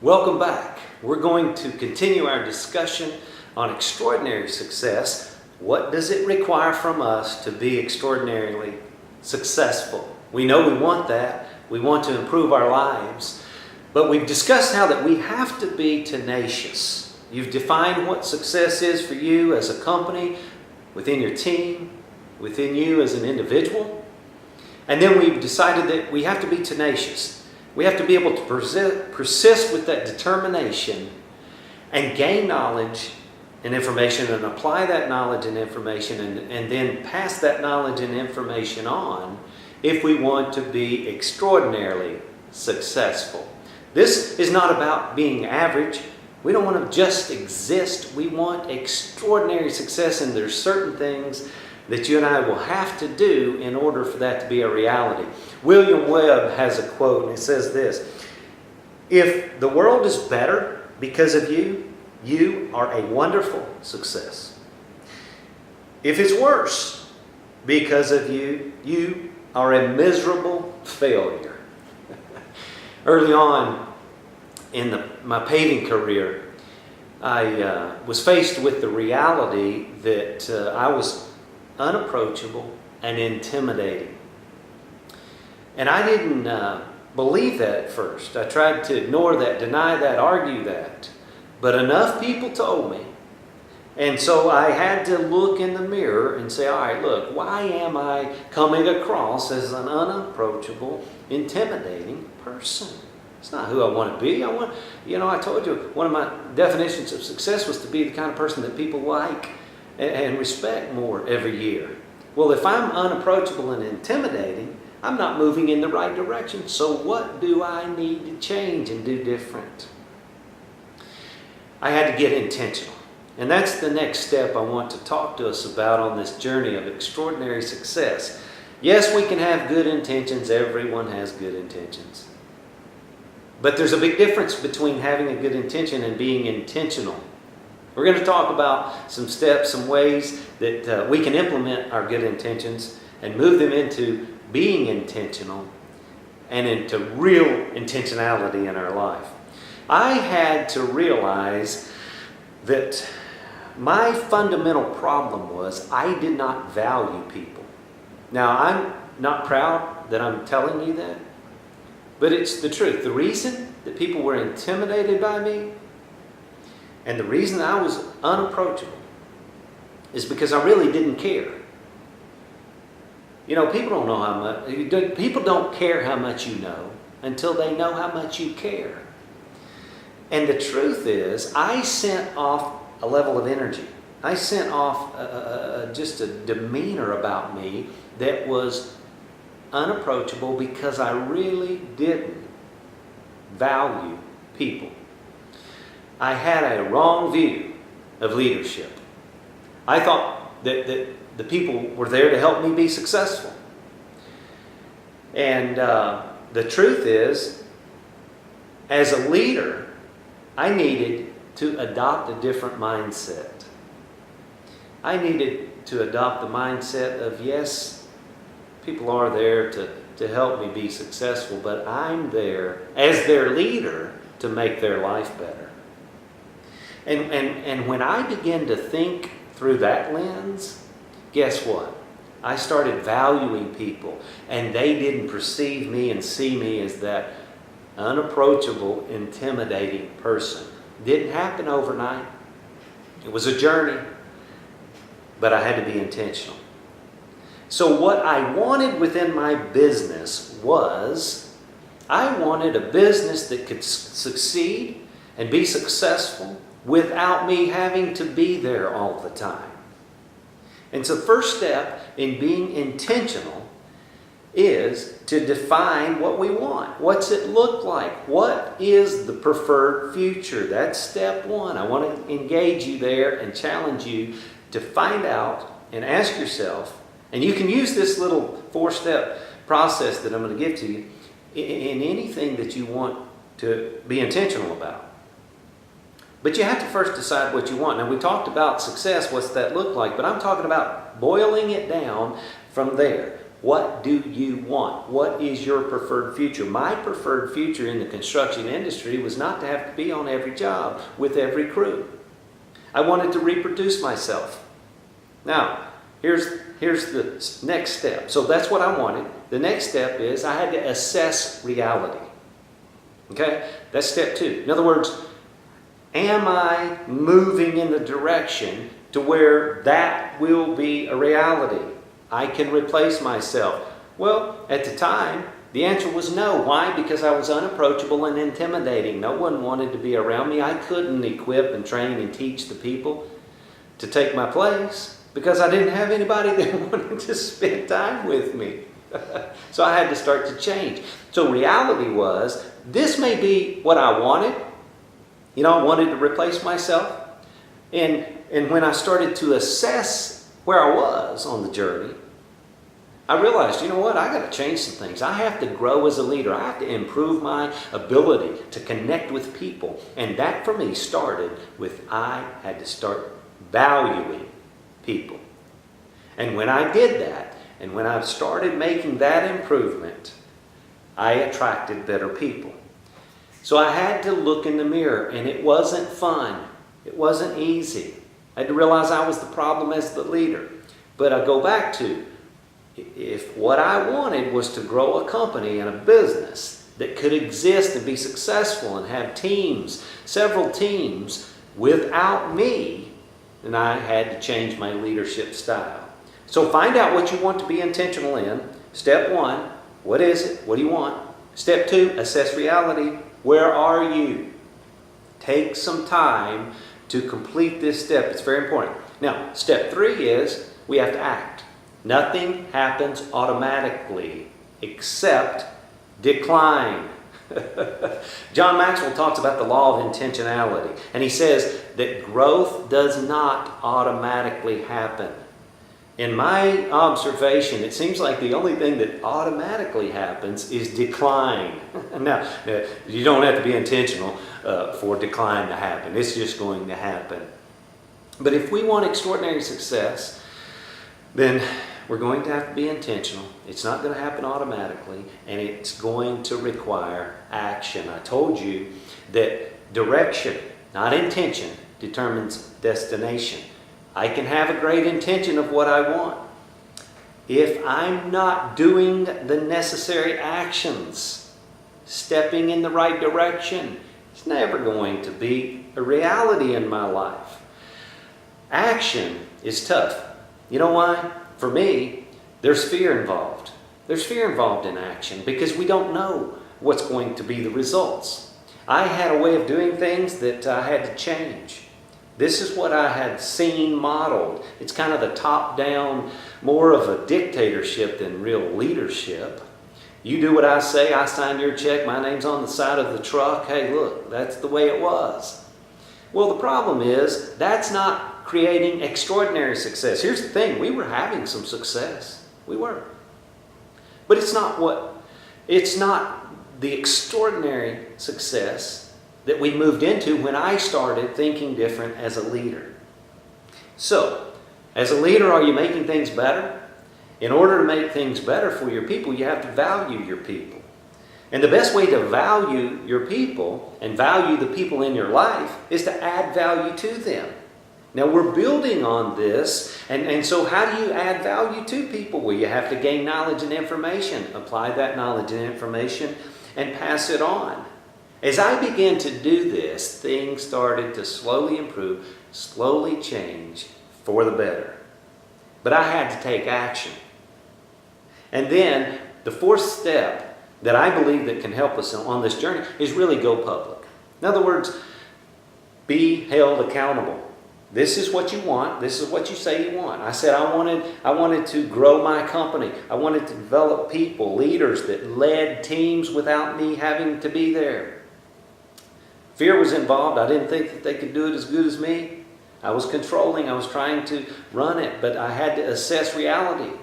Welcome back. We're going to continue our discussion on extraordinary success. What does it require from us to be extraordinarily successful? We know we want that. We want to improve our lives. But we've discussed how that we have to be tenacious. You've defined what success is for you as a company, within your team, within you as an individual. And then we've decided that we have to be tenacious. We have to be able to persist with that determination and gain knowledge and information and apply that knowledge and information and then pass that knowledge and information on if we want to be extraordinarily successful. This is not about being average. We don't want to just exist. We want extraordinary success, and there's certain things that you and I will have to do in order for that to be a reality. William Webb has a quote, and it says this: "If the world is better because of you, you are a wonderful success. If it's worse because of you, you are a miserable failure." Early on in my paving career, I was faced with the reality that I was unapproachable and intimidating. And I didn't believe that at first. I tried to ignore that, deny that, argue that. But enough people told me. And so I had to look in the mirror and say, all right, look, why am I coming across as an unapproachable, intimidating person? It's not who I want to be. I told you, one of my definitions of success was to be the kind of person that people like and respect more every year. Well, if I'm unapproachable and intimidating, I'm not moving in the right direction. So what do I need to change and do different? I had to get intentional. And that's the next step I want to talk to us about on this journey of extraordinary success. Yes, we can have good intentions. Everyone has good intentions. But there's a big difference between having a good intention and being intentional. We're going to talk about some steps, some ways that we can implement our good intentions and move them into being intentional and into real intentionality in our life. I had to realize that my fundamental problem was I did not value people. Now, I'm not proud that I'm telling you that, but it's the truth. The reason that people were intimidated by me and the reason I was unapproachable is because I really didn't care. You know, people don't know how much, people don't care how much you know until they know how much you care. And the truth is, I sent off a level of energy. I sent off just a demeanor about me that was unapproachable because I really didn't value people. I had a wrong view of leadership. I thought that the people were there to help me be successful. And the truth is, as a leader, I needed to adopt a different mindset. I needed to adopt the mindset of, yes, people are there to help me be successful, but I'm there as their leader to make their life better. And when I began to think through that lens, guess what? I started valuing people, and they didn't perceive me and see me as that unapproachable, intimidating person. Didn't happen overnight. It was a journey, but I had to be intentional. So what I wanted within my business was, I wanted a business that could succeed and be successful without me having to be there all the time. And so the first step in being intentional is to define what we want. What's it look like? What is the preferred future? That's step one. I want to engage you there and challenge you to find out and ask yourself, and you can use this little 4-step process that I'm going to give to you in anything that you want to be intentional about. But you have to first decide what you want. Now, we talked about success, what's that look like? But I'm talking about boiling it down from there. What do you want? What is your preferred future? My preferred future in the construction industry was not to have to be on every job with every crew. I wanted to reproduce myself. Now, here's the next step. So that's what I wanted. The next step is I had to assess reality. Okay? That's step 2. In other words, am I moving in the direction to where that will be a reality? I can replace myself. Well, at the time, the answer was no. Why? Because I was unapproachable and intimidating. No one wanted to be around me. I couldn't equip and train and teach the people to take my place because I didn't have anybody that wanted to spend time with me. So I had to start to change. So reality was, this may be what I wanted. You know, I wanted to replace myself. And when I started to assess where I was on the journey, I realized, you know what, I got to change some things. I have to grow as a leader. I have to improve my ability to connect with people. And that for me started with I had to start valuing people. And when I did that, and when I started making that improvement, I attracted better people. So I had to look in the mirror, and it wasn't fun. It wasn't easy. I had to realize I was the problem as the leader. But I go back to, if what I wanted was to grow a company and a business that could exist and be successful and have teams, several teams, without me, then I had to change my leadership style. So find out what you want to be intentional in. Step 1, what is it? What do you want? Step 2, assess reality. Where are you? Take some time to complete this step. It's very important. Now, step 3 is we have to act. Nothing happens automatically except decline. John Maxwell talks about the law of intentionality, and he says that growth does not automatically happen. In my observation, it seems like the only thing that automatically happens is decline. Now, you don't have to be intentional for decline to happen. It's just going to happen. But if we want extraordinary success, then we're going to have to be intentional. It's not going to happen automatically, and it's going to require action. I told you that direction, not intention, determines destination. I can have a great intention of what I want. If I'm not doing the necessary actions, stepping in the right direction, it's never going to be a reality in my life. Action is tough. You know why? For me, there's fear involved. There's fear involved in action because we don't know what's going to be the results. I had a way of doing things that I had to change. This is what I had seen modeled. It's kind of the top-down, more of a dictatorship than real leadership. You do what I say, I sign your check, my name's on the side of the truck. Hey, look, that's the way it was. Well, the problem is that's not creating extraordinary success. Here's the thing, we were having some success. We were. But it's not the extraordinary success that we moved into when I started thinking different as a leader. So, as a leader, are you making things better? In order to make things better for your people, you have to value your people. And the best way to value your people and value the people in your life is to add value to them. Now, we're building on this, and so how do you add value to people? Well, you have to gain knowledge and information, apply that knowledge and information, and pass it on. As I began to do this, things started to slowly improve, slowly change for the better. But I had to take action. And then the 4th step that I believe that can help us on this journey is really go public. In other words, be held accountable. This is what you want. This is what you say you want. I said I wanted to grow my company. I wanted to develop people, leaders that led teams without me having to be there. Fear was involved. I didn't think that they could do it as good as me. I was controlling. I was trying to run it, but I had to assess reality.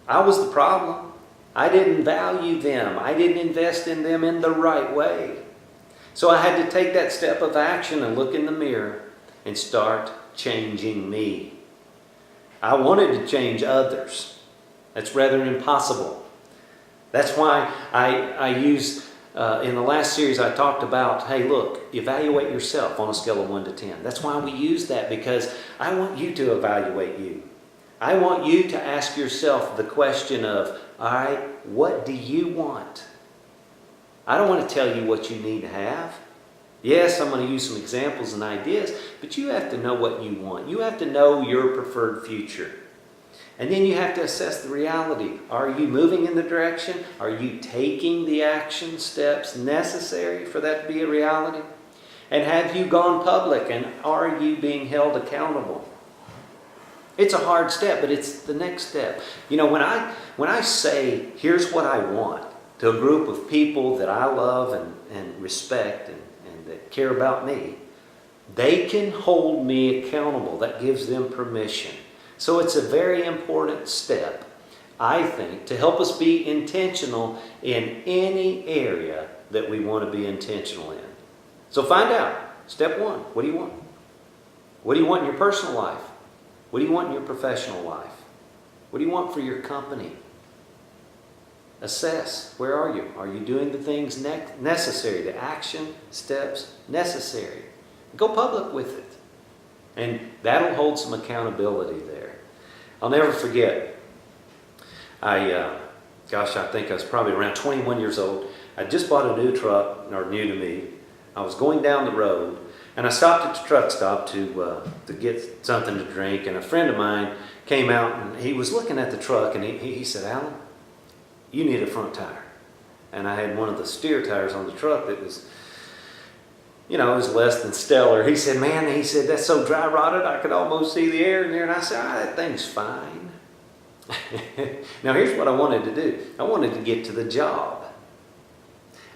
I was the problem. I didn't value them. I didn't invest in them in the right way. So I had to take that step of action and look in the mirror and start changing me. I wanted to change others. That's rather impossible. That's why I use, in the last series I talked about, hey look, evaluate yourself on a scale of 1 to 10. That's why we use that, because I want you to evaluate you. I want you to ask yourself the question of, all right, what do you want? I don't want to tell you what you need to have. Yes, I'm going to use some examples and ideas, but you have to know what you want. You have to know your preferred future. And then you have to assess the reality. Are you moving in the direction? Are you taking the action steps necessary for that to be a reality? And have you gone public, and are you being held accountable? It's a hard step, but it's the next step. You know, when I say, here's what I want, to a group of people that I love and respect and that care about me, they can hold me accountable. That gives them permission. So it's a very important step, I think, to help us be intentional in any area that we want to be intentional in. So find out. Step 1, what do you want? What do you want in your personal life? What do you want in your professional life? What do you want for your company? Assess. Where are you? Are you doing the things necessary, the action steps necessary? Go public with it. And that'll hold some accountability there. I'll never forget, I think I was probably around 21 years old. I just bought a new truck, or new to me. I was going down the road, and I stopped at the truck stop to get something to drink, and a friend of mine came out, and he was looking at the truck, and he said, Alan, you need a front tire. And I had one of the steer tires on the truck that was, it was less than stellar. He said, man, that's so dry rotted I could almost see the air in there. And I said, that thing's fine. Now here's what I wanted to do. I wanted to get to the job.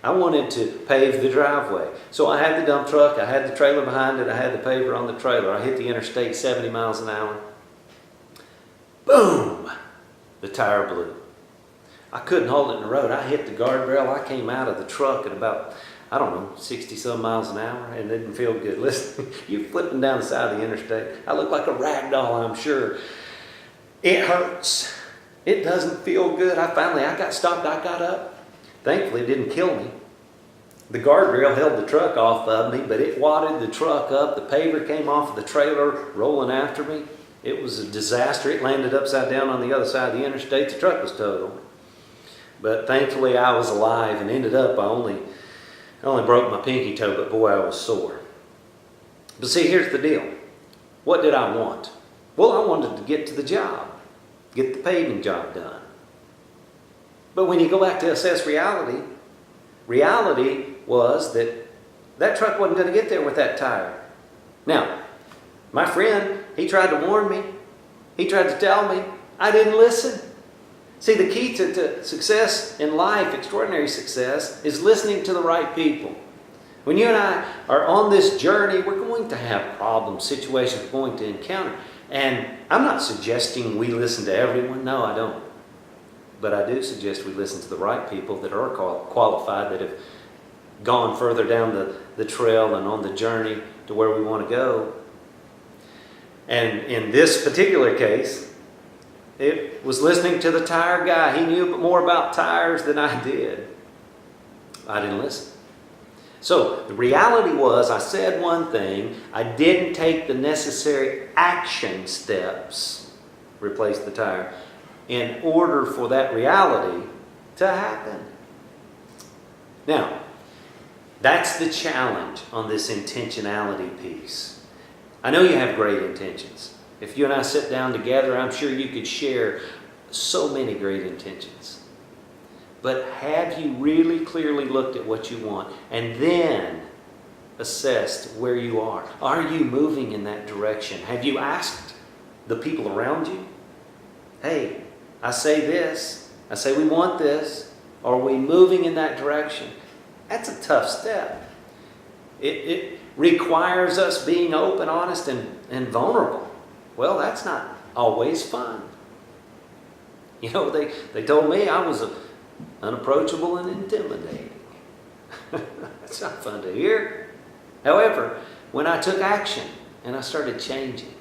I wanted to pave the driveway. So I had the dump truck, I had the trailer behind it, I had the paver on the trailer. I hit the interstate 70 miles an hour. Boom! The tire blew. I couldn't hold it in the road. I hit the guardrail. I came out of the truck at about, 60-some miles an hour, and it didn't feel good. Listen, you're flipping down the side of the interstate. I look like a rag doll, I'm sure. It hurts. It doesn't feel good. I got stopped. I got up. Thankfully, it didn't kill me. The guardrail held the truck off of me, but it wadded the truck up. The paver came off of the trailer, rolling after me. It was a disaster. It landed upside down on the other side of the interstate. The truck was totaled. But thankfully I was alive, and ended up, I only broke my pinky toe, but boy, I was sore. But see, here's the deal. What did I want? Well, I wanted to get to the job, get the paving job done. But when you go back to assess reality was that truck wasn't going to get there with that tire. Now, my friend, he tried to warn me. He tried to tell me. I didn't listen. See, the key to success in life, extraordinary success, is listening to the right people. When you and I are on this journey, we're going to have problems, situations we're going to encounter. And I'm not suggesting we listen to everyone. No, I don't. But I do suggest we listen to the right people that are qualified, that have gone further down the trail and on the journey to where we want to go. And in this particular case, it was listening to the tire guy. He knew more about tires than I did. I didn't listen. So the reality was, I said one thing, I didn't take the necessary action steps, replace the tire, in order for that reality to happen. Now, that's the challenge on this intentionality piece. I know you have great intentions. If you and I sit down together, I'm sure you could share so many great intentions. But have you really clearly looked at what you want and then assessed where you are? Are you moving in that direction? Have you asked the people around you, hey, I say this, I say we want this, are we moving in that direction? That's a tough step. It requires us being open, honest, and vulnerable. Well, that's not always fun. They told me I was unapproachable and intimidating. That's not fun to hear. However, when I took action and I started changing,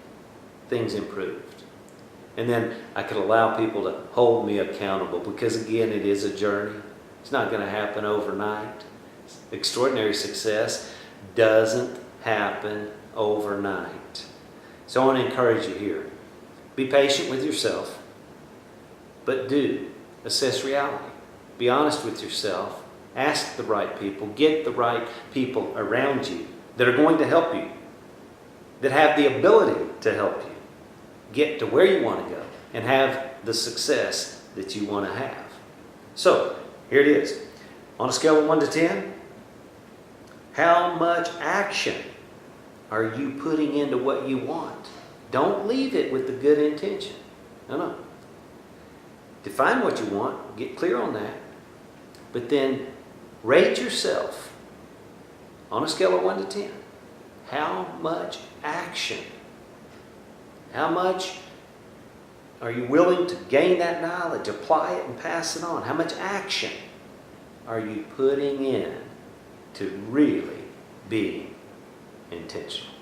things improved. And then I could allow people to hold me accountable, because again, it is a journey. It's not going to happen overnight. Extraordinary success doesn't happen overnight. So I want to encourage you here. Be patient with yourself, but do assess reality. Be honest with yourself. Ask the right people. Get the right people around you that are going to help you, that have the ability to help you get to where you want to go and have the success that you want to have. So, here it is. On a scale of 1 to 10, how much action are you putting into what you want? Don't leave it with the good intention. No. Define what you want. Get clear on that. But then rate yourself on a scale of 1 to 10. How much action? How much are you willing to gain that knowledge, apply it, and pass it on? How much action are you putting in to really be intentional?